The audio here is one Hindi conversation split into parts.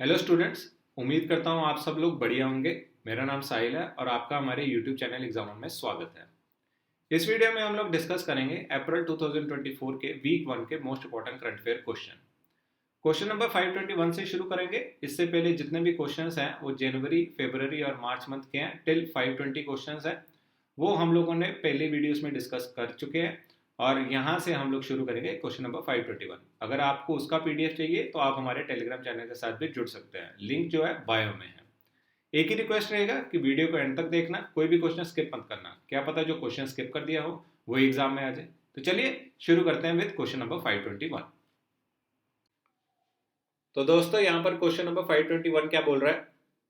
Hello students. उम्मीद करता हूँ आप सब लोग बढ़िया होंगे। मेरा नाम साहिल है और आपका हमारे यूट्यूब चैनल एग्जाम में स्वागत है। इस वीडियो में हम लोग डिस्कस करेंगे अप्रैल 2024 के वीक 1 के most important current affair question. Question number 521 से शुरू करेंगे। इससे पहले जितने भी क्वेश्चंस हैं वो जनवरी, फरवरी और मार्च मंथ के हैं। टिल 520 क्वेश्चंस हैं, वो हम लोगों ने पहले वीडियोस में डिस्कस कर चुके हैं। और यहाँ से हम लोग शुरू करेंगे क्वेश्चन नंबर 521। अगर आपको उसका पीडीएफ चाहिए तो आप हमारे टेलीग्राम चैनल के साथ भी जुड़ सकते हैं। लिंक जो है बायो में है। एक ही रिक्वेस्ट रहेगा कि वीडियो को एंड तक देखना, कोई भी क्वेश्चन स्किप मत करना। क्या पता जो क्वेश्चन स्किप कर दिया हो वो एग्जाम में आ जाए। तो चलिए शुरू करते हैं विद क्वेश्चन नंबर 521। तो दोस्तों यहाँ पर क्वेश्चन नंबर 521 क्या बोल रहा है?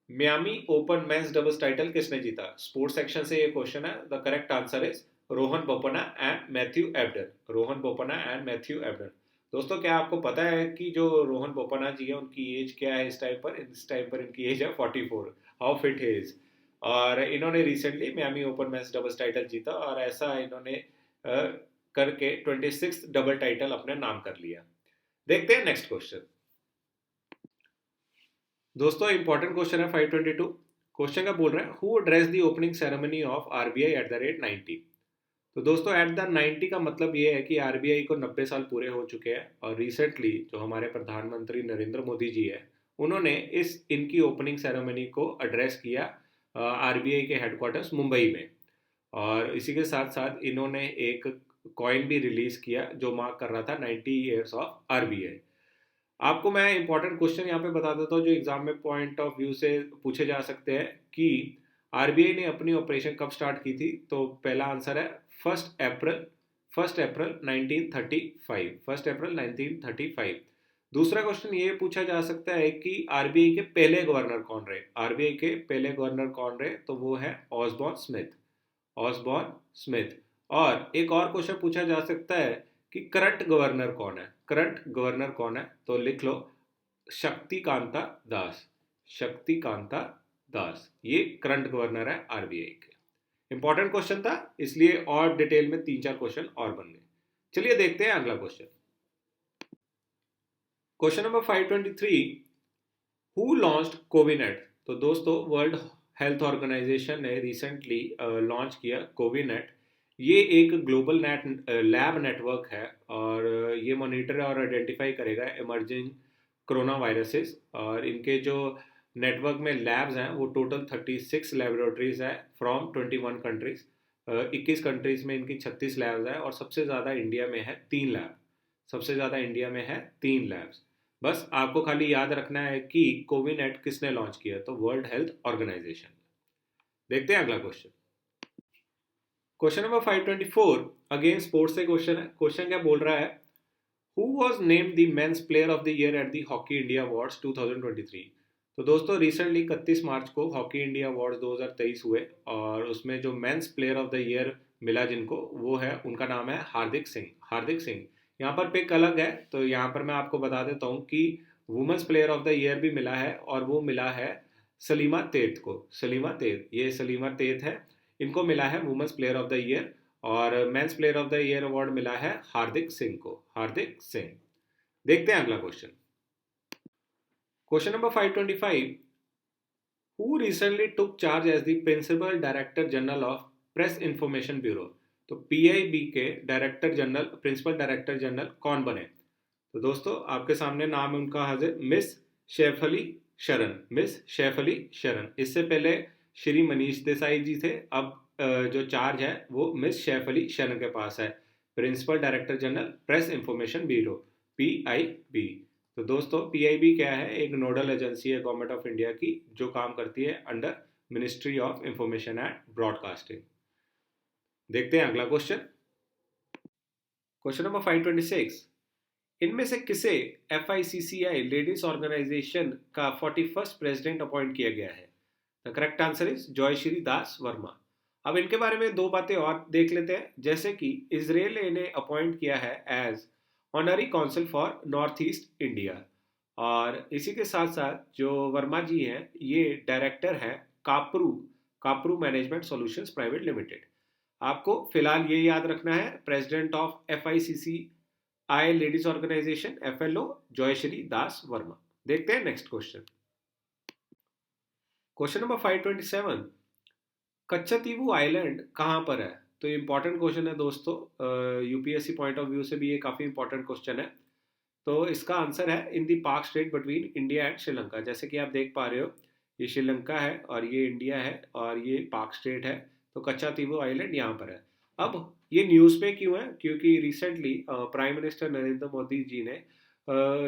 Miami open men's doubles title किसने जीता? स्पोर्ट्स सेक्शन से ये क्वेश्चन है। The correct answer is Rohan Bopanna and Matthew Ebden. Rohan Bopanna and Matthew Ebden. दोस्तों क्या आपको पता है कि जो रोहन बोपन्ना जी है उनकी एज क्या है? इस टाइम पर इनकी एज है 44। How fit he is. और इन्होंने recently Miami open men's doubles title जीता और ऐसा इन्होंने करके 26 डबल टाइटल अपने नाम कर लिया। देखते हैं नेक्स्ट क्वेश्चन। दोस्तों इंपॉर्टेंट क्वेश्चन है 522। क्वेश्चन का बोल रहे हैं who address the opening ceremony of RBI at the rate 90। तो दोस्तों एट द 90 का मतलब ये है कि आरबीआई को 90 साल पूरे हो चुके हैं और रिसेंटली जो हमारे प्रधानमंत्री नरेंद्र मोदी जी है उन्होंने इनकी ओपनिंग सेरेमनी को एड्रेस किया आरबीआई के हेडक्वार्टर्स मुंबई में। और इसी के साथ साथ इन्होंने एक कॉइन भी रिलीज किया जो मार्क कर रहा था 90 ईयर्स ऑफ आरबीआई। आपको मैं इंपॉर्टेंट क्वेश्चन यहाँ पे बता देता हूँ जो एग्जाम में पॉइंट ऑफ व्यू से पूछे जा सकते हैं कि आरबीआई ने अपनी ऑपरेशन कब स्टार्ट की थी। तो पहला आंसर है फर्स्ट अप्रैल 1935। 1 अप्रैल 1935। दूसरा क्वेश्चन ये पूछा जा सकता है कि आरबीआई के पहले गवर्नर कौन रहे? आरबीआई के पहले गवर्नर कौन रहे? तो वो है ऑसबॉर्न स्मिथ। Osborne Smith. और एक और क्वेश्चन पूछा जा सकता है कि करंट गवर्नर कौन है? करंट गवर्नर कौन है? तो लिख लो शक्तिकांता दास। शक्तिकांता दास ये करंट गवर्नर है आरबीआई के। इंपॉर्टेंट क्वेश्चन था इसलिए और डिटेल में 3-4 क्वेश्चन और बन गए। चलिए देखते हैं अगला question. Question number 523। Who launched CoviNet? तो दोस्तों वर्ल्ड हेल्थ ऑर्गेनाइजेशन ने रिसेंटली लॉन्च किया कोविनेट। ये एक ग्लोबल लैब नेटवर्क है और ये मॉनिटर और आइडेंटिफाई करेगा इमर्जिंग कोरोना वायरसेस। और इनके जो नेटवर्क में लैब्स हैं वो टोटल 36 लेबोरेटरीज है फ्रॉम 21 कंट्रीज। 21 कंट्रीज में इनकी 36 लैब्स हैं और सबसे ज़्यादा इंडिया में है 3 लैब। सबसे ज़्यादा इंडिया में है 3 लैब्स। बस आपको खाली याद रखना है कि कोविनेट किसने लॉन्च किया? तो वर्ल्ड हेल्थ ऑर्गेनाइजेशन। देखते हैं अगला question. Question number 524 again sports से क्वेश्चन है। क्वेश्चन क्या बोल रहा है? Who was named the mains player of the year at the hockey India awards 2023। तो दोस्तों रिसेंटली 31 मार्च को हॉकी इंडिया अवार्ड्स 2023 हुए और उसमें जो mains player of the year मिला जिनको, वो है, उनका नाम है हार्दिक सिंह। हार्दिक सिंह। यहाँ पर पिक अलग है तो यहाँ पर मैं आपको बता देता हूँ कि women's player of the year भी मिला है और वो मिला है सलीमा तेत को। सलीमा तेत, ये सलीमा तेत है, इनको मिला है women's player of the year. और men's player of the year award मिला है हार्दिक सिंह को। हार्दिक सिंह। देखते हैं अगला question. Question number 525। Who recently took charge as the principal director general of press information bureau? तो पीआईबी के director general, principal director general कौन बने? तो दोस्तों आपके सामने नाम है उनका हाजिर, मिस शेफअली शरण। मिस शेफअली शरण। इससे पहले श्री मनीष देसाई जी थे। अब जो चार्ज है वो मिस शेफअली शरण के पास है। Principal director general press information bureau, PIB. तो दोस्तों पीआईबी क्या है? एक नोडल एजेंसी है गवर्नमेंट ऑफ इंडिया की जो काम करती है under ministry of information and broadcasting. देखते हैं अगला क्वेश्चन। Question number 526। इनमें से किसे FICCI लेडीज ऑर्गेनाइजेशन का 41st प्रेसिडेंट अपॉइंट किया गया है? The correct answer is Joyshree Das Verma. अब इनके बारे में दो बातें और देख लेते हैं, जैसे कि इसराइल ने अपॉइंट किया है as honorary council for North East India. और इसी के साथ साथ जो वर्मा जी हैं ये डायरेक्टर हैं Kaapro Kaapro management solutions private limited. आपको फिलहाल ये याद रखना है, president of FICCI ladies organisation FLO Joyshree Das Varma. देखते हैं next question. Question number 527, Katchatheevu island कहाँ पर है? तो ये इंपॉर्टेंट क्वेश्चन है दोस्तों, यूपीएससी पॉइंट ऑफ व्यू से भी ये काफ़ी इंपॉर्टेंट क्वेश्चन है। तो इसका आंसर है इन दी पाक state between India and Sri Lanka. जैसे कि आप देख पा रहे हो, ये श्रीलंका है और ये इंडिया है और ये पाक स्टेट है। तो कच्चातीवू आइलैंड यहाँ पर है। अब ये न्यूज़ पे क्यों है? क्योंकि recently prime minister Narendra Modi ji ने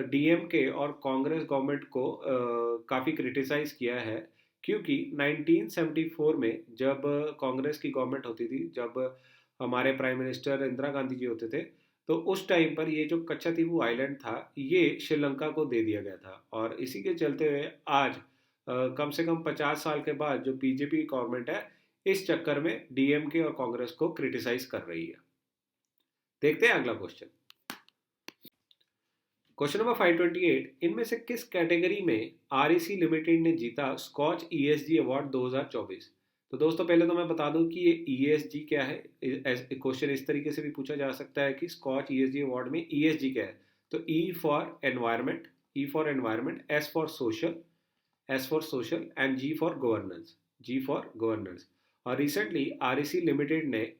डीएमके और कांग्रेस गवर्नमेंट को काफ़ी क्रिटिसाइज किया है, क्योंकि 1974 में जब कांग्रेस की गवर्नमेंट होती थी, जब हमारे प्राइम मिनिस्टर इंदिरा गांधी जी होते थे, तो उस टाइम पर ये जो कच्चातीवू आइलैंड था ये श्रीलंका को दे दिया गया था। और इसी के चलते हुए आज कम से कम 50 साल के बाद जो बीजेपी गवर्नमेंट है, इस चक्कर में डीएमके और कांग्रेस को क्रिटिसाइज कर रही है। देखते हैं अगला क्वेश्चन। क्वेश्चन नंबर 528, इनमें से किस कैटेगरी में आरईसी लिमिटेड ने जीता स्कॉच ईएसजी अवार्ड 2024? तो दोस्तों पहले तो मैं बता दूं कि ये ईएसजी क्या है। क्वेश्चन इस तरीके से भी पूछा जा सकता है कि स्कॉच ईएसजी अवार्ड में ईएसजी क्या है। तो E for environment, S for social and G for governance. और रिसेंटली आरईसी लिमिटेड ने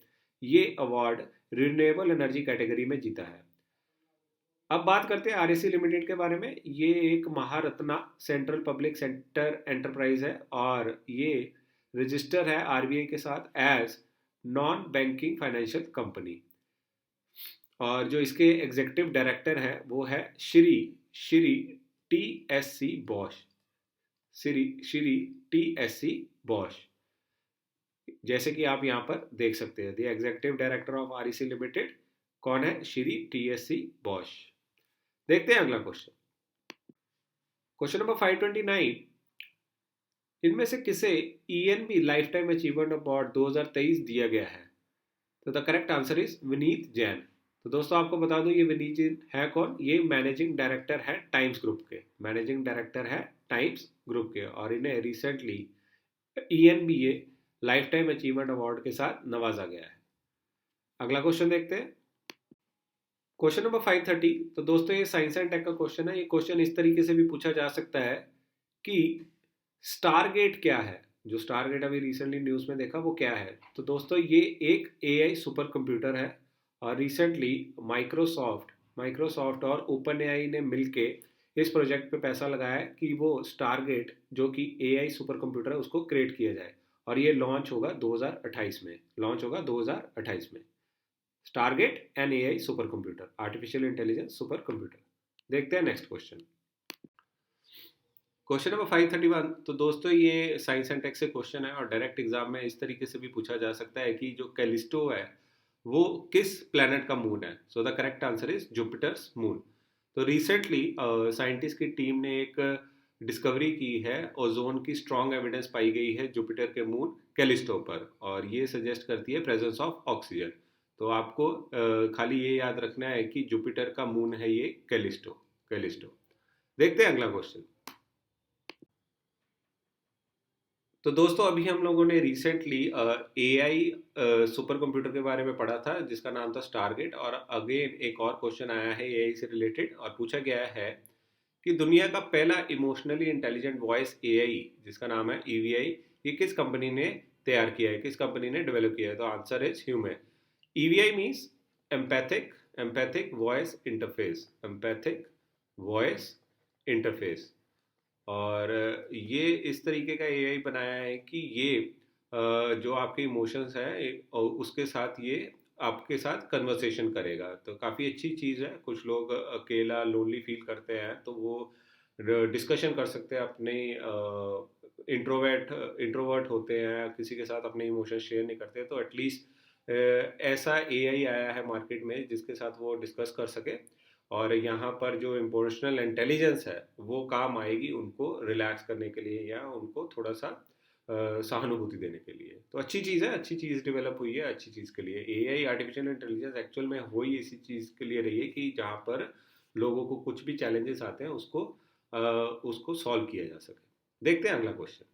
ये अवार्ड रिन्यूएबल एनर्जी कैटेगरी में जीता है। अब बात करते हैं आरईसी लिमिटेड के बारे में। ये एक Maharatna central public sector enterprise है और ये रजिस्टर है आरबीआई के साथ as non banking financial company. और जो इसके एग्जीक्यूटिव डायरेक्टर हैं वो है Shri Shri T S C Bosh. Shri T S C Bosh, जैसे कि आप यहाँ पर देख सकते हैं, the executive director of REC limited कौन है? Shri T S C Bosh. देखते हैं अगला क्वेश्चन। क्वेश्चन नंबर 529, इनमें से किसे ENB life time achievement award 2023 दिया गया है? तो the correct answer is Vineet Jain. तो दोस्तों आपको बता दूं ये विनीत जैन है कौन? ये मैनेजिंग डायरेक्टर है टाइम्स ग्रुप के, मैनेजिंग डायरेक्टर है टाइम्स ग्रुप के, और इन्हें recently ENBA lifetime achievement award के साथ नवाजा गया है। अगला क्वेश्चन देखते हैं। क्वेश्चन नंबर 530, तो दोस्तों ये साइंस एंड टेक का क्वेश्चन है। ये क्वेश्चन इस तरीके से भी पूछा जा सकता है कि स्टारगेट क्या है? जो स्टारगेट अभी रिसेंटली न्यूज़ में देखा वो क्या है? तो दोस्तों ये एक एआई सुपर कंप्यूटर है और रिसेंटली माइक्रोसॉफ्ट और ओपन एआई ने मिलके इस प्रोजेक्ट पे पैसा लगाया है कि वो स्टारगेट जो कि एआई सुपर कंप्यूटर है उसको क्रिएट किया जाए, और ये लॉन्च होगा 2028 में। Stargate and AI super computer, artificial intelligence super computer. देखते हैं नेक्स्ट क्वेश्चन। क्वेश्चन नंबर 531, तो दोस्तों ये साइंस एंड टेक से क्वेश्चन है और डायरेक्ट एग्जाम में इस तरीके से भी पूछा जा सकता है कि जो कैलिस्टो है वो किस प्लेनेट का मून है? So the correct answer is Jupiter's moon. तो रिसेंटली साइंटिस्ट की टीम ने एक डिस्कवरी की है, ओजोन की स्ट्रॉन्ग एविडेंस पाई गई है जुपिटर के मून कैलिस्टो पर, और ये सजेस्ट करती है प्रेजेंस ऑफ ऑक्सीजन। तो आपको खाली ये याद रखना है कि जुपिटर का मून है ये कैलिस्टो। देखते हैं अगला क्वेश्चन। तो दोस्तों अभी हम लोगों ने रिसेंटली एआई सुपर कंप्यूटर के बारे में पढ़ा था जिसका नाम था स्टारगेट, और अगेन एक और क्वेश्चन आया है एआई से रिलेटेड और पूछा गया है कि दुनिया का पहला इमोशनली इंटेलिजेंट वॉइस एआई जिसका नाम है ईवीआई, ये किस कंपनी ने तैयार किया है, किस कंपनी ने डेवलप किया है? तो answer is human. EVI means empathic voice interface. और ये इस तरीके का एआई बनाया है कि ये जो आपके इमोशंस हैं उसके साथ ये आपके साथ कन्वर्सेशन करेगा। तो काफ़ी अच्छी चीज़ है। कुछ लोग अकेला लोनली फील करते हैं तो वो डिस्कशन कर सकते हैं अपने, इंट्रोवर्ट होते हैं, किसी के साथ अपने इमोशंस शेयर नहीं करते, तो एटलीस्ट ऐसा एआई आया है मार्केट में जिसके साथ वो डिस्कस कर सके, और यहाँ पर जो इमोशनल इंटेलिजेंस है वो काम आएगी उनको रिलैक्स करने के लिए या उनको थोड़ा सा सहानुभूति देने के लिए। तो अच्छी चीज़ है, अच्छी चीज़ डेवलप हुई है अच्छी चीज़ के लिए। एआई आर्टिफिशियल इंटेलिजेंस एक्चुअल में हो ही इसी चीज़ के लिए रही है कि जहाँ पर लोगों को कुछ भी चैलेंजेस आते हैं उसको सॉल्व किया जा सके। देखते हैं अगला question.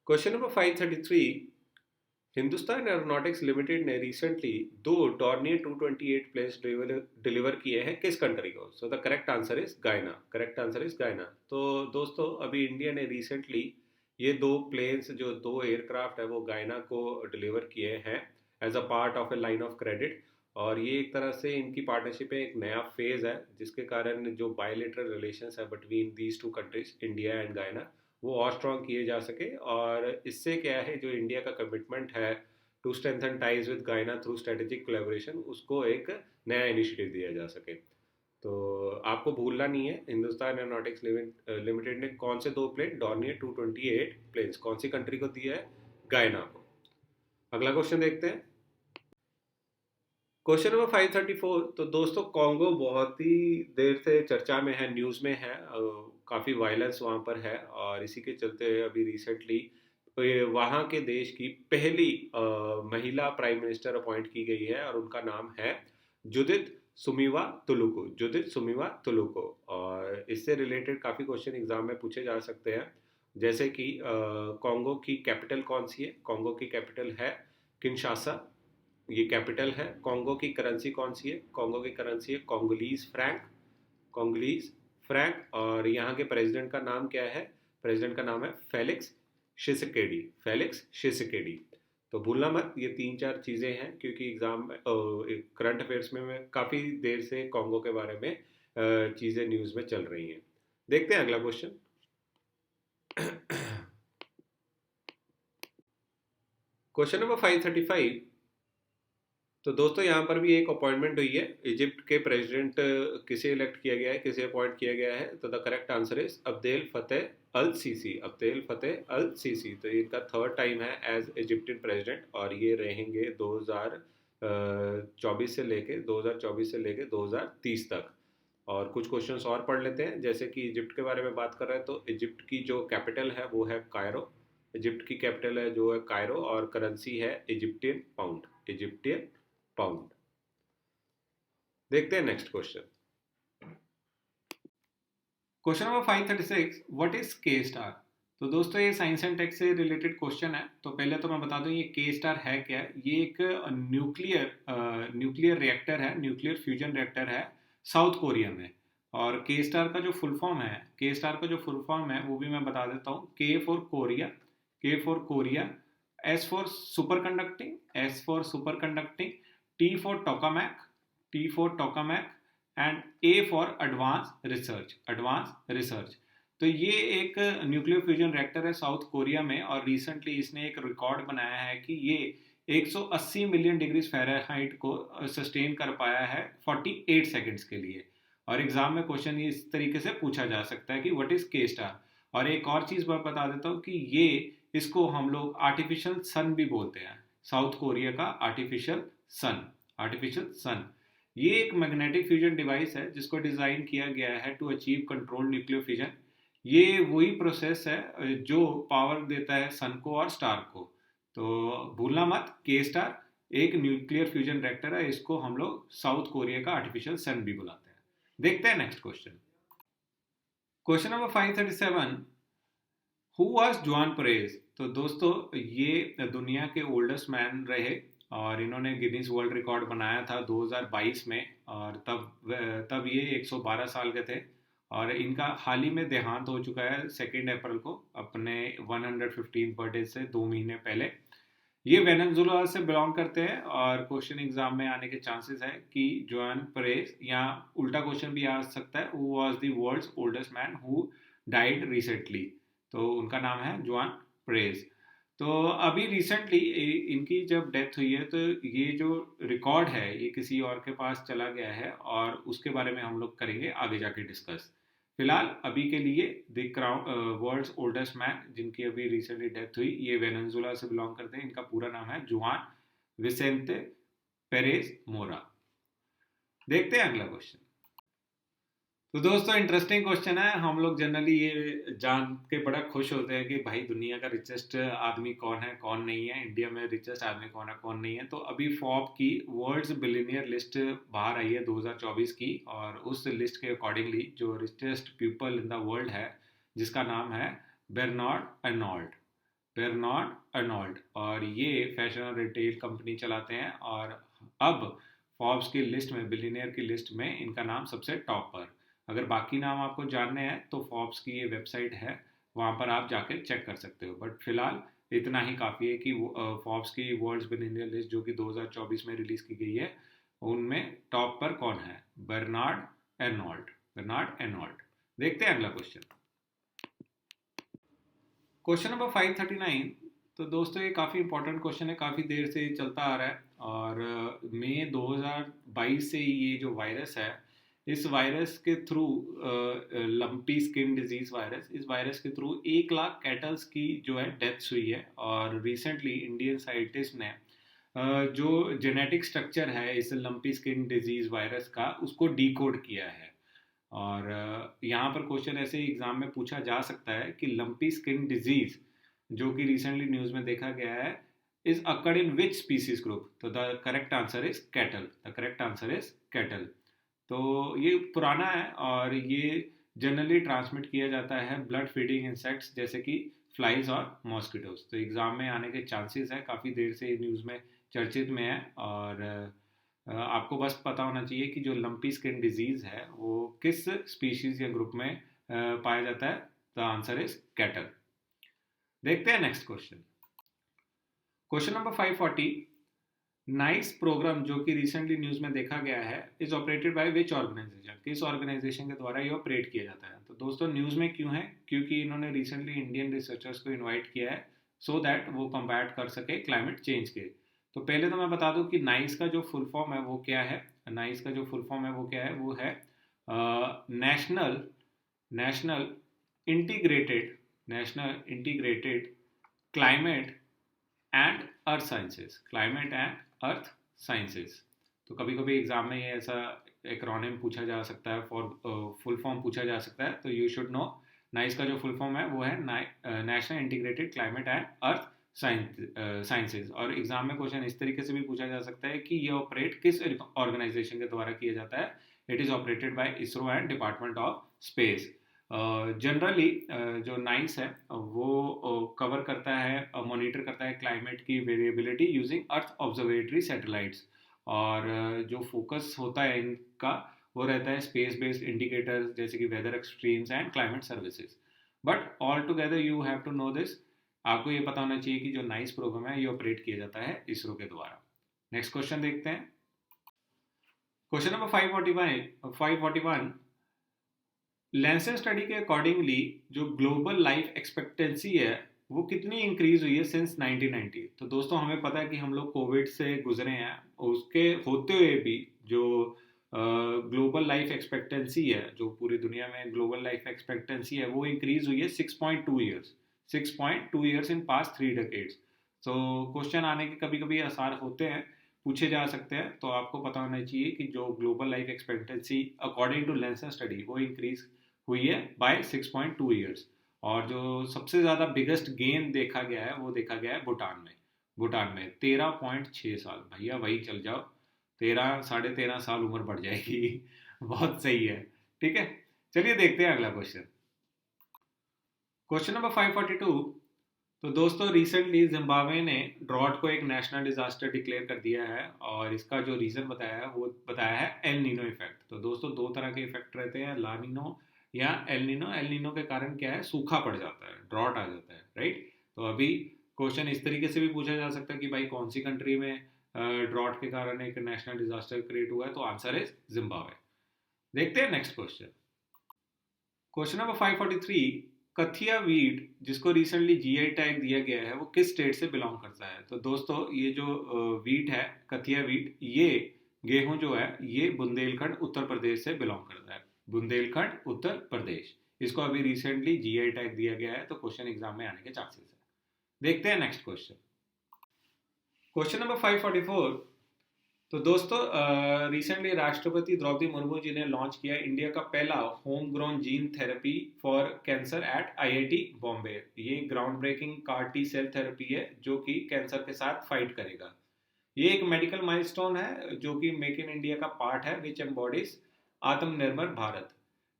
Question number 533, Hindustan aeronautics limited ने रिसेंटली दो डॉर्नियर 228 प्लेन्स डिलीवर किए हैं किस कंट्री को? So the correct answer is गायना। करेक्ट आंसर इज गायना। तो दोस्तों अभी इंडिया ने रिसेंटली ये दो प्लेन्स जो दो एयरक्राफ्ट है वो गायना को डिलीवर किए हैं as a part of a line of credit. और ये एक तरह से इनकी पार्टनरशिप में एक नया फेज है जिसके कारण जो बायलेटरल रिलेशंस है between these two countries India and गायना वो और स्ट्रॉन्ग किए जा सके। और इससे क्या है जो इंडिया का कमिटमेंट है टू स्ट्रेंथन टाइज विद गायना थ्रू स्ट्रेटेजिक कोलैबोरेशन उसको एक नया इनिशिएटिव दिया जा सके। तो आपको भूलना नहीं है हिंदुस्तान एरोनॉटिक्स लिमिटेड ने कौन से दो प्लेन डॉर्नियर 228 प्लेन्स कौन सी कंट्री को दिया है? गायना को। अगला क्वेश्चन देखते हैं। Question number 534। तो दोस्तों कॉन्गो बहुत ही देर से चर्चा में है, न्यूज़ में है। काफ़ी वायलेंस वहाँ पर है और इसी के चलते अभी रिसेंटली वहाँ के देश की पहली महिला प्राइम मिनिस्टर अपॉइंट की गई है और उनका नाम है जुदित सुमीवा तुलुकु। जुदित सुमीवा तुलुकु। और इससे रिलेटेड काफ़ी क्वेश्चन एग्जाम में पूछे जा सकते हैं जैसे कि कॉन्गो की कैपिटल कौन सी है? कॉन्गो की कैपिटल है किनशासा, ये कैपिटल है। कॉन्गो की करेंसी कौन सी है? कॉन्गो की करेंसी है कॉन्गोलीज फ्रैंक। कॉन्गोलीज फ्रैंक। और यहाँ के प्रेसिडेंट का नाम क्या है? प्रेसिडेंट का नाम है फेलिक्स शिसेकेडी। फेलिक्स शिसेकेडी। तो भूलना मत, ये तीन चार चीज़ें हैं क्योंकि एग्जाम में करंट अफेयर्स में मैं काफ़ी देर से कॉन्गो के बारे में चीज़ें न्यूज़ में चल रही हैं। देखते हैं अगला क्वेश्चन। Question number 535। तो दोस्तों यहाँ पर भी एक अपॉइंटमेंट हुई है। इजिप्ट के प्रेसिडेंट किसे इलेक्ट किया गया है, किसे अपॉइंट किया गया है? तो the correct answer is Abdel Fattah al Sisi. Abdel Fattah al Sisi. तो इनका थर्ड टाइम है एज इजिप्टियन प्रेसिडेंट और ये रहेंगे 2024 से लेके 2030 तक। और कुछ क्वेश्चंस और पढ़ लेते हैं जैसे कि इजिप्ट के बारे में बात कर रहे हैं तो इजिप्ट की जो कैपिटल है वो है कायरो। इजिप्ट की कैपिटल है जो है कायरो और करेंसी है इजिप्टियन पाउंड। Egyptian pound. देखते हैं next question. Question number 536। What is के स्टार? तो दोस्तों ये साइंस एंड टेक से रिलेटेड क्वेश्चन है। तो पहले तो मैं बता दूं ये के स्टार है क्या। ये एक न्यूक्लियर रिएक्टर है, न्यूक्लियर फ्यूजन रिएक्टर है साउथ कोरिया में। और के स्टार का जो फुल फॉर्म है, के स्टार का जो फुल फॉर्म है वो भी मैं बता देता हूँ। के फॉर कोरिया, के for Korea, S for super conducting, S for super conducting, T for tokamak, T for tokamak and A for advance research, advance research. तो ये एक न्यूक्लियर फ्यूजन रिएक्टर है साउथ कोरिया में और रिसेंटली इसने एक रिकॉर्ड बनाया है कि ये 180 मिलियन डिग्रीज फ़ारेनहाइट को सस्टेन कर पाया है 48 सेकंड्स के लिए। और एग्जाम में क्वेश्चन इस तरीके से पूछा जा सकता है कि व्हाट इज के स्टार। और एक और चीज़ मैं बता देता हूँ कि ये इसको हम लोग आर्टिफिशियल सन भी बोलते हैं। साउथ कोरिया का आर्टिफिशियल सन, आर्टिफिशियल सन। ये एक मैग्नेटिक फ्यूजन डिवाइस है जिसको डिज़ाइन किया गया है to achieve control nuclear fusion. ये वही प्रोसेस है जो पावर देता है सन को और स्टार को। तो भूलना मत, के स्टार एक न्यूक्लियर फ्यूजन रिएक्टर है, इसको हम लोग साउथ कोरिया का आर्टिफिशियल सन भी बुलाते हैं। देखते हैं next question. Question number 537। Who was जुआन परेज? तो दोस्तों ये दुनिया के ओल्डेस्ट मैन रहे और इन्होंने गिनीज वर्ल्ड रिकॉर्ड बनाया था 2022 में। और तब ये 112 साल के थे और इनका हाल ही में देहांत हो चुका है 2 अप्रैल को अपने 115 बर्थडे से 2 महीने पहले। ये वेनेजुएला से बिलोंग करते हैं और क्वेश्चन एग्जाम में आने के चांसेस है कि जोआन परेज, या उल्टा क्वेश्चन भी आ सकता है, who was the world's oldest man who died recently. तो उनका नाम है जोआन परेज। तो अभी रिसेंटली इनकी जब डेथ हुई है तो ये जो रिकॉर्ड है ये किसी और के पास चला गया है और उसके बारे में हम लोग करेंगे आगे जाके डिस्कस। फिलहाल अभी के लिए the crown world's oldest man जिनकी अभी रिसेंटली डेथ हुई ये वेनेजुएला से बिलोंग करते हैं। इनका पूरा नाम है जुआन विसेंते पेरेज मोरा। देखते हैं अगला क्वेश्चन। तो दोस्तों इंटरेस्टिंग क्वेश्चन है। हम लोग जनरली ये जान के बड़ा खुश होते हैं कि भाई दुनिया का रिचेस्ट आदमी कौन है कौन नहीं है, इंडिया में रिचेस्ट आदमी कौन है कौन नहीं है। तो अभी फॉर्ब की वर्ल्ड्स बिलियनियर लिस्ट बाहर आई है 2024 की और उस लिस्ट के अकॉर्डिंगली जो richest people in the world है जिसका नाम है बेर्नार्ड अर्नोल्ड। बेर्नार्ड अर्नोल्ड, और ये फैशन और रिटेल कंपनी चलाते हैं, और अब फॉर्ब्स की लिस्ट में, बिलियनियर की लिस्ट में इनका नाम सबसे टॉप पर। अगर बाकी नाम आपको जानने हैं तो फॉर्ब्स की ये वेबसाइट है, वहाँ पर आप जाके चेक कर सकते हो। बट फिलहाल इतना ही काफ़ी है कि फॉर्ब्स की वर्ल्ड्स बिलियनियर लिस्ट जो कि 2024 में रिलीज़ की गई है, उनमें टॉप पर कौन है? Bernard Arnault. Bernard Arnault. देखते हैं अगला क्वेश्चन। Question number 539। तो दोस्तों ये काफ़ी इंपॉर्टेंट क्वेश्चन है, काफ़ी देर से चलता आ रहा है, और मई 2022 से ये जो वायरस है, इस वायरस के through, lumpy skin disease virus, इस वायरस के थ्रू 1 लाख कैटल्स की जो है डेथ्स हुई है। और रिसेंटली इंडियन साइंटिस्ट ने जो जेनेटिक स्ट्रक्चर है इस लंपी स्किन डिजीज वायरस का, उसको डिकोड किया है। और यहाँ पर क्वेश्चन ऐसे ही एग्जाम में पूछा जा सकता है कि लंपी स्किन डिजीज जो कि रिसेंटली न्यूज़ में देखा गया है, is occurred in which species group? तो the correct answer is cattle. The correct answer is cattle. तो ये पुराना है, और ये जनरली ट्रांसमिट किया जाता है ब्लड फीडिंग इंसेक्ट्स जैसे कि फ्लाइज और मॉस्किटोज। तो एग्ज़ाम में आने के चांसेस है, काफ़ी देर से ये न्यूज़ में चर्चित में है। और आपको बस पता होना चाहिए कि जो लंपी स्किन डिजीज़ है वो किस स्पीशीज़ या ग्रुप में पाया जाता है। The answer is cattle. देखते हैं next question. Question number 540। Nice programme जो कि रिसेंटली न्यूज़ में देखा गया है, is operated by which organisation? किस ऑर्गेनाइजेशन के द्वारा ये ऑपरेट किया जाता है? तो दोस्तों न्यूज़ में क्यों है? क्योंकि इन्होंने रिसेंटली इंडियन रिसर्चर्स को इनवाइट किया है, सो दैट वो कम्बैट कर सके क्लाइमेट चेंज के। तो पहले तो मैं बता दूं कि नाइस का जो फुल फॉर्म है वो क्या है। नाइस का जो फुल फॉर्म है वो क्या है? वो है national national integrated national integrated climate and earth sciences. Climate and earth sciences. तो कभी कभी एग्जाम में ये ऐसा एक्रोनिम पूछा जा सकता है, फॉर फुल फॉर्म पूछा जा सकता है, तो यू शुड नो। नाइस का जो फुल फॉर्म है वो है national integrated climate and earth sciences. और एग्जाम में क्वेश्चन इस तरीके से भी पूछा जा सकता है कि ये ऑपरेट किस ऑर्गेनाइजेशन के द्वारा किया जाता है? It is operated by ISRO and department of space. Generally जो नाइस है वो कवर करता है, मॉनिटर करता है क्लाइमेट की वेरिएबिलिटी यूजिंग अर्थ ऑब्जर्वेटरी सैटेलाइट्स। और जो फोकस होता है इनका वो रहता है स्पेस बेस्ड इंडिकेटर्स जैसे कि weather extremes and climate services. But all together you have to know this. आपको ये पता होना चाहिए कि जो नाइस प्रोग्राम है ये ऑपरेट किया जाता है इसरो के द्वारा। नेक्स्ट क्वेश्चन देखते हैं। Question number 541। लैंसेट स्टडी के अकॉर्डिंगली जो ग्लोबल लाइफ एक्सपेक्टेंसी है वो कितनी इंक्रीज हुई है सिंस 1990? तो दोस्तों हमें पता है कि हम लोग कोविड से गुजरे हैं, उसके होते हुए भी जो ग्लोबल लाइफ एक्सपेक्टेंसी है, जो पूरी दुनिया में ग्लोबल लाइफ एक्सपेक्टेंसी है, वो इंक्रीज हुई है 6.2 years. 6.2 years in past 3 decades. तो क्वेश्चन आने के कभी कभी आसार होते हैं, पूछे जा सकते हैं। तो आपको पता होना चाहिए कि जो global life expectancy according to Lancet study वो इंक्रीज हुई है बाय 6.2 ईयर्स। और जो सबसे ज़्यादा बिगेस्ट गेन देखा गया है वो देखा गया है भूटान में। भूटान में 13.6 साल। भैया वही चल जाओ, 13 साढ़े 13 साल उम्र बढ़ जाएगी। बहुत सही है। ठीक है, चलिए देखते हैं अगला क्वेश्चन। Question number 542। तो दोस्तों रिसेंटली जिम्बाब्वे ने ड्रॉट को एक नेशनल डिजास्टर डिक्लेयर कर दिया है, और इसका जो रीज़न बताया है वो बताया है एल नीनो इफेक्ट। तो दोस्तों दो तरह के इफेक्ट रहते हैं, ला नीनो या एल नीनो। एल नीनो के कारण क्या है? सूखा पड़ जाता है, ड्रॉट आ जाता है, राइट? तो अभी क्वेश्चन इस तरीके से भी पूछा जा सकता है कि भाई कौन सी कंट्री में ड्रॉट के कारण एक नेशनल डिजास्टर क्रिएट हुआ है? तो आंसर इज जिम्बाब्वे। देखते हैं next question. Question number 543। Kathiya wheat जिसको रिसेंटली जीआई टैग दिया गया है वो किस स्टेट से बिलोंग करता है? तो दोस्तों ये जो वीट है, कथिया वीट, ये गेहूं जो है ये बुंदेलखंड उत्तर प्रदेश से बिलोंग करता है। बुंदेलखंड उत्तर प्रदेश, इसको अभी रिसेंटली जीआई टैग दिया गया है। तो क्वेश्चन एग्जाम में आने के चांसेस है। देखते हैं नेक्स्ट क्वेश्चन। Question number 544। तो दोस्तों रिसेंटली राष्ट्रपति द्रौपदी मुर्मू जी ने लॉन्च किया इंडिया का पहला home grown gene therapy for cancer at IIT Bombay. ये ground breaking CAR T cell therapy है जो कि कैंसर के साथ फाइट करेगा। ये एक मेडिकल माइलस्टोन है जो कि मेक इन इंडिया का पार्ट है, विच एम्बॉडीज आत्मनिर्भर भारत।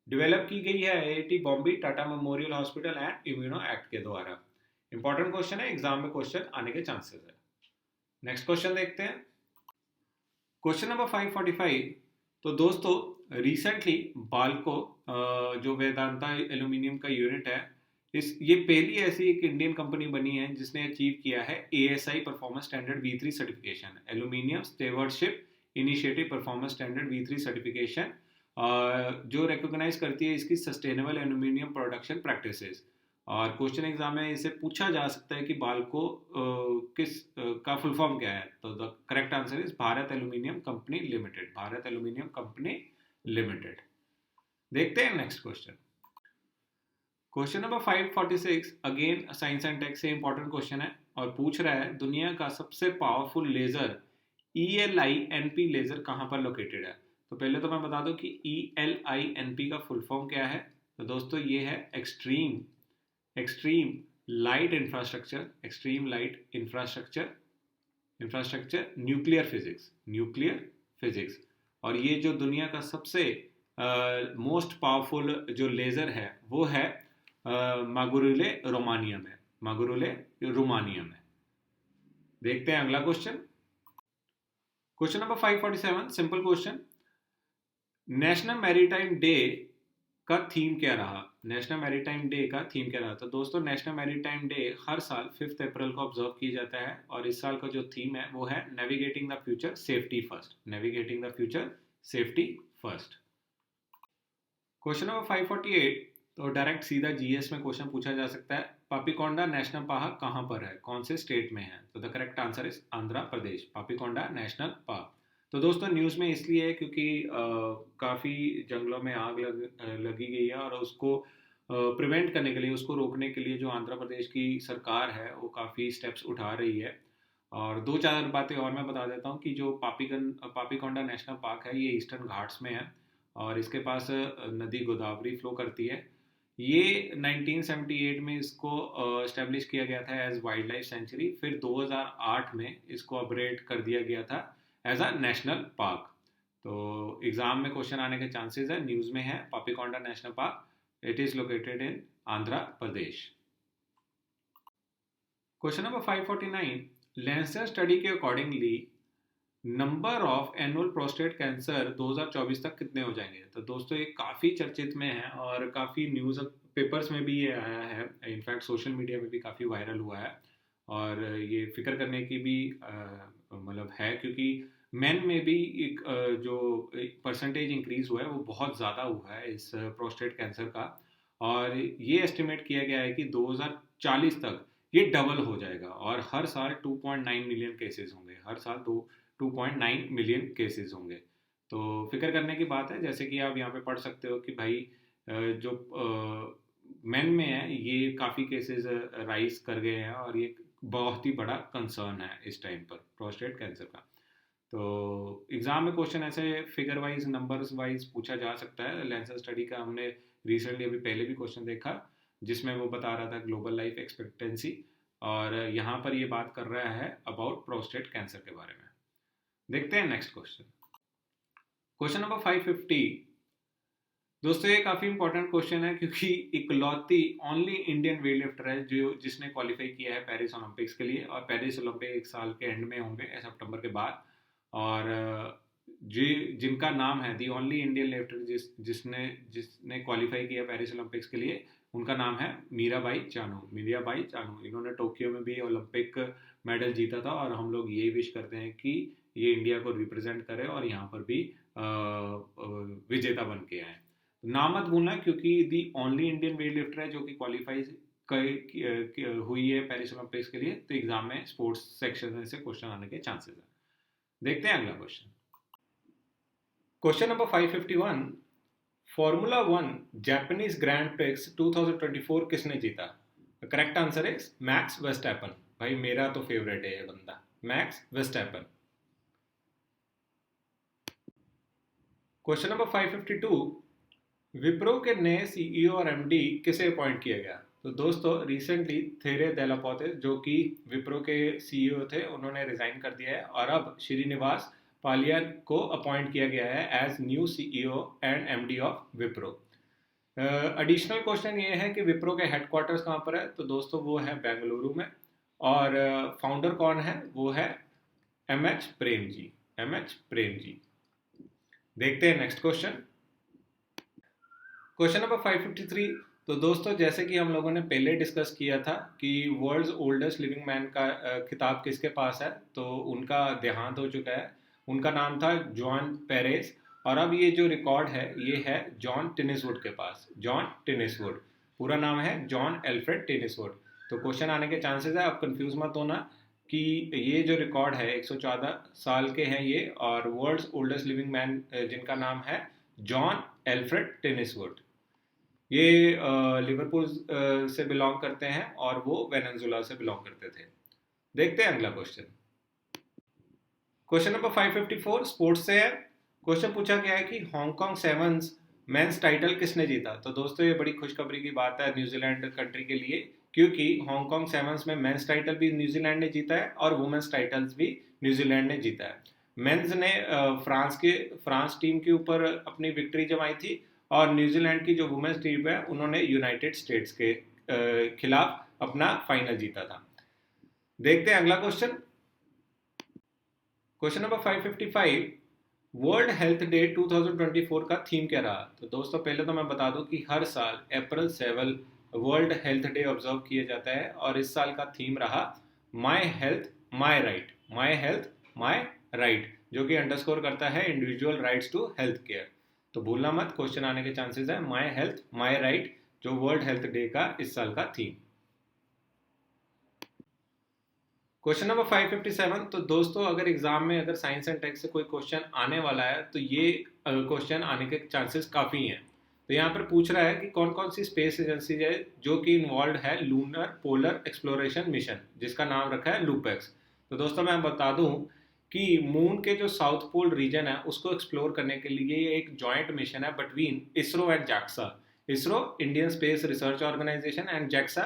डेवलप की गई है IIT Bombay, Tata memorial hospital and immuno act के द्वारा। इंपॉर्टेंट क्वेश्चन है, एग्जाम में क्वेश्चन आने के चांसेस है। नेक्स्ट क्वेश्चन देखते हैं, क्वेश्चन नंबर 545। तो दोस्तों रिसेंटली बाल्को जो वेदांता एल्यूमिनियम का यूनिट है, ये पहली ऐसी एक इंडियन कंपनी बनी है जिसने अचीव किया है ASI performance standard V3 certification, aluminium stewardship initiative performance standard V3 certification, जो रिकॉग्नाइज करती है इसकी सस्टेनेबल एल्यूमिनियम प्रोडक्शन प्रैक्टिसेस। और क्वेश्चन एग्जाम में इसे पूछा जा सकता है कि बाल्को का फुल फॉर्म क्या है। तो the correct answer is Bharat aluminium company limited, Bharat aluminium company limited. देखते हैं next question, question number 546। Again science and tech से इंपॉर्टेंट क्वेश्चन है और पूछ रहा है दुनिया का सबसे पावरफुल लेजर ELINP लेजर कहाँ पर लोकेटेड है। तो पहले तो मैं बता दूं कि ELINP का फुल फॉर्म क्या है। तो दोस्तों ये है extreme light infrastructure, extreme light infrastructure nuclear physics. और ये जो दुनिया का सबसे मोस्ट पावरफुल जो लेज़र है वो है मागुरुले रोमानिया में। देखते हैं अगला question, question number 547। Simple question, national maritime day का थीम क्या रहा। नेशनल मैरीटाइम डे का थीम क्या रहा। तो दोस्तों नेशनल मैरीटाइम डे हर साल 5 अप्रैल को ऑब्जर्व किया जाता है और इस साल का जो थीम है वो है navigating the future safety first, navigating the future safety first. Question number 548। तो डायरेक्ट सीधा GS में क्वेश्चन पूछा जा सकता है, पापीकोंडा नेशनल पार्क कहाँ पर है, कौन से स्टेट में है। तो the correct answer is Andhra Pradesh, Papikonda national park. तो दोस्तों न्यूज़ में इसलिए है क्योंकि काफ़ी जंगलों में आग लगी गई है और उसको प्रिवेंट करने के लिए, उसको रोकने के लिए जो आंध्र प्रदेश की सरकार है वो काफ़ी स्टेप्स उठा रही है। और दो चार बातें और मैं बता देता हूँ कि जो पापीकोंडा नेशनल पार्क है ये ईस्टर्न घाट्स में है और इसके पास नदी गोदावरी फ्लो करती है। ये 1978 में इसको इस्टेब्लिश किया गया था एज वाइल्ड लाइफ सेंचुरी, फिर 2008 में इसको अपग्रेड कर दिया गया था एज अ नेशनल पार्क। तो एग्जाम में क्वेश्चन आने के चांसेस है, न्यूज़ में है Papikonda national park, it is located in Andhra Pradesh. Question number 549। Lancet study के accordingly number of annual prostate cancer 2024 तक कितने हो जाएंगे। तो दोस्तों ये काफ़ी चर्चित में है और काफ़ी न्यूज़ पेपर्स में भी ये आया है, इनफैक्ट सोशल मीडिया में भी काफ़ी वायरल हुआ है और ये फिक्र करने की भी मतलब है क्योंकि मेन में भी एक जो परसेंटेज इंक्रीज हुआ है वो बहुत ज़्यादा हुआ है इस प्रोस्टेट कैंसर का। और ये एस्टिमेट किया गया है कि 2040 तक ये डबल हो जाएगा और हर साल 2.9 मिलियन केसेस होंगे, हर साल 2.9 मिलियन केसेस होंगे। तो फिक्र करने की बात है, जैसे कि आप यहाँ पे पढ़ सकते हो कि भाई जो मेन में है ये काफ़ी केसेस राइज कर गए हैं और ये बहुत ही बड़ा कंसर्न है इस टाइम पर प्रोस्टेट कैंसर का। तो एग्ज़ाम में क्वेश्चन ऐसे फिगर वाइज नंबर्स वाइज पूछा जा सकता है। लैंसेट स्टडी का हमने रिसेंटली अभी पहले भी क्वेश्चन देखा जिसमें वो बता रहा था ग्लोबल लाइफ एक्सपेक्टेंसी और यहाँ पर ये बात कर रहा है अबाउट प्रोस्टेट कैंसर के बारे में। देखते हैं नेक्स्ट क्वेश्चन, क्वेश्चन नंबर 550। दोस्तों ये काफ़ी इंपॉर्टेंट क्वेश्चन है क्योंकि इकलौती ओनली इंडियन वेट लिफ्टर है जो जिसने क्वालिफाई किया है पेरिस ओलंपिक्स के लिए और पेरिस ओलंपिक एक साल के एंड में होंगे सितंबर के बाद। और जिनका नाम है दी ओनली इंडियन लिफ्टर जिसने क्वालिफाई किया पेरिस ओलंपिक्स के लिए, उनका नाम है मीराबाई चानू। इन्होंने टोक्यो में भी ओलंपिक मेडल जीता था और हम लोग ये विश करते हैं कि ये इंडिया को रिप्रेजेंट करे और यहाँ पर भी विजेता बन के आए। नाम मत भूलना क्योंकि the only Indian weight lifter है जो कि क्वालिफाई हुई है पेरिस ओलंपिक्स के लिए। तो एग्जाम में स्पोर्ट्स सेक्शन से क्वेश्चन आने के चांसेस है। देखते हैं अगला question, question number 551। Formula 1 Japanese grand prix 2024 किसने जीता। करेक्ट आंसर है मैक्स वेस्टैपन। भाई मेरा तो फेवरेट है ये बंदा, max Verstappen. Question number 552। Wipro के नए CEO और MD किसे अपॉइंट किया गया। तो दोस्तों रिसेंटली थेरे देलापोते जो कि विप्रो के CEO थे उन्होंने रिजाइन कर दिया है और अब श्रीनिवास पालियान को अपॉइंट किया गया है as new CEO and MD of Wipro. Additional question ये है कि विप्रो के हेडक्वार्टर्स कहाँ पर है, तो दोस्तों वो है बेंगलुरु में। और फाउंडर कौन है, वो है M H Prem ji, M H Prem ji. देखते हैं नेक्स्ट क्वेश्चन। Question number 553। तो दोस्तों जैसे कि हम लोगों ने पहले डिस्कस किया था कि वर्ल्ड्स ओल्डेस्ट लिविंग मैन का खिताब किसके पास है, तो उनका देहांत हो चुका है। उनका नाम था जॉन पेरेस, और अब ये जो रिकॉर्ड है ये है जॉन टिनिसवुड के पास। जॉन टिनिसवुड, पूरा नाम है जॉन एल्फ्रेड टिनिसवुड। तो क्वेश्चन आने के चांसेस है, आप कंफ्यूज मत होना कि ये जो रिकॉर्ड है 114 साल के हैं ये, और वर्ल्ड्स ओल्डेस्ट लिविंग मैन जिनका नाम है जॉन एल्फ्रेड टिनिसवुड। ये लिवरपूल से बिलोंग करते हैं और वो वेनेजुला से बिलोंग करते थे। देखते हैं अगला क्वेश्चन। क्वेश्चन नंबर 554 स्पोर्ट्स से है। क्वेश्चन पूछा गया है कि हांगकांग सेवंस मेंस टाइटल किसने जीता। तो दोस्तों ये बड़ी खुशखबरी की बात है न्यूजीलैंड कंट्री के लिए, क्योंकि हांगकांग सेवंस में मेंस टाइटल भी न्यूजीलैंड ने जीता है और वुमेन्स टाइटल्स भी न्यूजीलैंड ने जीता है। मेंस ने फ्रांस टीम के ऊपर अपनी विक्ट्री जमाई थी, और न्यूजीलैंड की जो वुमेन्स टीम है उन्होंने यूनाइटेड स्टेट्स के खिलाफ अपना फाइनल जीता था। देखते हैं अगला question. Question number 555, world health day 2024 का थीम क्या रहा। तो दोस्तों पहले तो मैं बता दूं कि हर साल April 7 world health day observe किया जाता है, और इस साल का थीम रहा my health my right, my health my right, जो कि अंडरस्कोर करता है individual rights to health care. तो भूलना मत, क्वेश्चन आने के चांसेस है माई हेल्थ माई राइट, जो वर्ल्ड हेल्थ डे का इस साल का थीम। Question number 557। तो दोस्तों अगर एग्जाम में अगर साइंस एंड टेक से कोई क्वेश्चन आने वाला है तो ये क्वेश्चन आने के चांसेस काफ़ी हैं। तो यहाँ पर पूछ रहा है कि कौन कौन सी स्पेस एजेंसी है जो कि इन्वॉल्व है लूनर पोलर एक्सप्लोरेशन मिशन, जिसका नाम रखा है लूपेक्स। तो दोस्तों मैं बता दूं कि मून के जो साउथ पोल रीजन है उसको एक्सप्लोर करने के लिए ये एक जॉइंट मिशन है between ISRO and JAXA. ISRO Indian Space Research Organisation and JAXA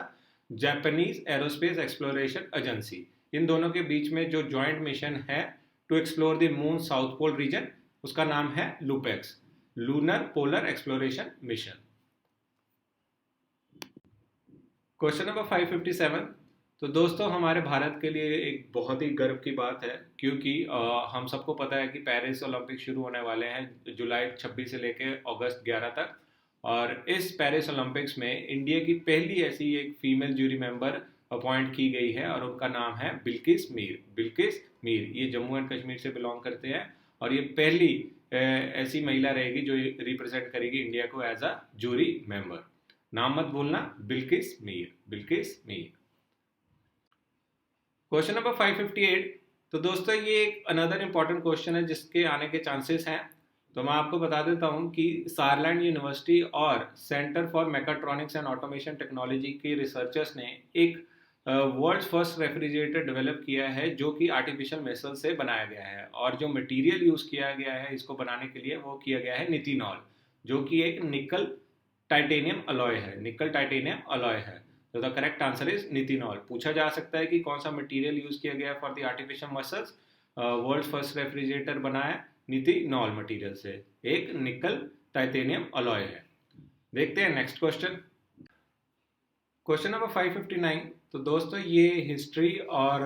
Japanese Aerospace Exploration Agency, इन दोनों के बीच में जो जॉइंट मिशन है to explore the moon south pole region, उसका नाम है LUPEX, lunar polar exploration mission. Question number 557। तो दोस्तों हमारे भारत के लिए एक बहुत ही गर्व की बात है, क्योंकि हम सबको पता है कि पेरिस ओलंपिक शुरू होने वाले हैं जुलाई 26 से लेकर अगस्त 11 तक, और इस पेरिस ओलंपिक्स में इंडिया की पहली ऐसी एक फीमेल जूरी मेंबर अपॉइंट की गई है, और उनका नाम है बिल्किस मीर। बिल्किस मीर ये जम्मू एंड कश्मीर से बिलोंग करते हैं, और ये पहली ऐसी महिला रहेगी जो रिप्रेजेंट करेगी इंडिया को एज अ जूरी मेंबर। नाम मत भूलना, बिल्किस मीर, बिल्किस मीर। Question number 558। तो दोस्तों ये एक अनदर इंपॉर्टेंट क्वेश्चन है जिसके आने के चांसेस हैं। तो मैं आपको बता देता हूं कि सारलैंड यूनिवर्सिटी और centre for mechatronics and automation technology के रिसर्चर्स ने एक वर्ल्ड फर्स्ट रेफ्रिजरेटर डेवलप किया है जो कि आर्टिफिशियल मेटल से बनाया गया है, और जो मटेरियल यूज़ किया गया है इसको बनाने के लिए वो किया गया है नितिनॉल, जो कि एक निकल टाइटेनियम अलॉय है, निकल टाइटेनियम अलॉय है। तो द करेक्ट आंसर इज नितिनॉल। पूछा जा सकता है कि कौन सा मटेरियल यूज किया गया for the artificial muscles. World first refrigerator बना है नितिनॉल मटेरियल से, एक निकल टाइटेनियम अलॉय है। देखते हैं नेक्स्ट क्वेश्चन। Question number 559। तो दोस्तों ये हिस्ट्री और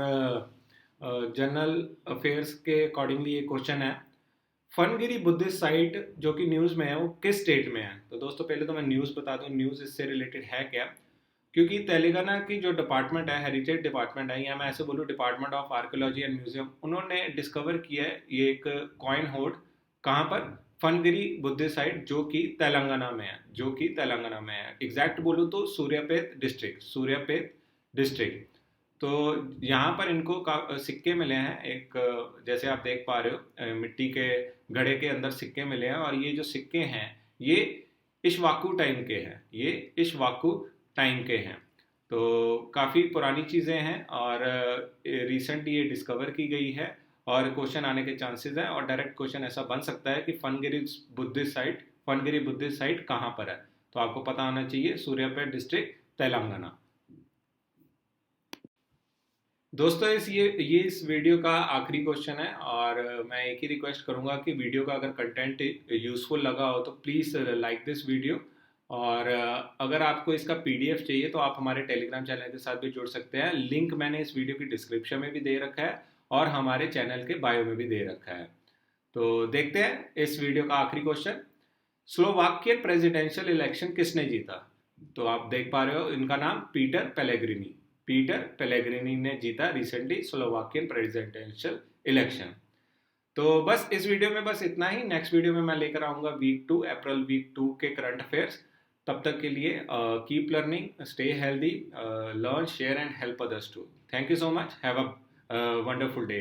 जनरल अफेयर्स के अकॉर्डिंगली ये क्वेश्चन है। फनगिरी बुद्धिस्ट साइट जो कि न्यूज़ में है वो किस स्टेट में है। तो दोस्तों पहले तो मैं न्यूज़ बता दूं न्यूज़ इससे रिलेटेड है क्या, क्योंकि तेलंगाना की जो डिपार्टमेंट है हेरिटेज डिपार्टमेंट है, या मैं ऐसे बोलूँ department of archaeology and museum, उन्होंने डिस्कवर किया है ये एक कॉइन होर्ड। कहाँ पर, फनगिरी बुद्धिस्ट साइट जो कि तेलंगाना में है, जो कि तेलंगाना में है। एग्जैक्ट बोलूँ तो सूर्यापेट डिस्ट्रिक्ट, सूर्यापेट डिस्ट्रिक्ट। तो यहाँ पर इनको सिक्के मिले हैं, एक जैसे आप देख पा रहे हो मिट्टी के घड़े के अंदर सिक्के मिले हैं, और ये जो सिक्के हैं ये इशवाकू टाइम के हैं, ये इशवाकू टाइम के हैं। तो काफ़ी पुरानी चीज़ें हैं और रिसेंट ये डिस्कवर की गई है, और क्वेश्चन आने के चांसेस हैं, और डायरेक्ट क्वेश्चन ऐसा बन सकता है कि फनगिरी बुद्धिस्ट साइट कहाँ पर है। तो आपको पता होना चाहिए सूर्यापेट डिस्ट्रिक्ट तेलंगाना। दोस्तों इस वीडियो का आखिरी क्वेश्चन है, और मैं एक ही रिक्वेस्ट करूंगा कि वीडियो का अगर कंटेंट यूजफुल लगा हो तो प्लीज़ लाइक दिस वीडियो, और अगर आपको इसका पीडीएफ चाहिए तो आप हमारे टेलीग्राम चैनल के साथ भी जुड़ सकते हैं। लिंक मैंने इस वीडियो की डिस्क्रिप्शन में भी दे रखा है और हमारे चैनल के बायो में भी दे रखा है। तो देखते हैं इस वीडियो का आखिरी क्वेश्चन। स्लोवाकियन प्रेसिडेंशियल इलेक्शन किसने जीता? तो आप देख पा रहे हो, इनका नाम पीटर पेलेग्रिनी। पीटर पेलेग्रिनी ने जीता रिसेंटली स्लोवाकियन प्रेसिडेंशियल इलेक्शन। तो बस इस वीडियो में बस इतना ही। नेक्स्ट वीडियो में मैं लेकर आऊँगा वीक 2 अप्रैल वीक 2 के करंट अफेयर्स। तब तक के लिए keep learning, stay healthy, learn, share and help others too. Thank you so much. Have a wonderful day.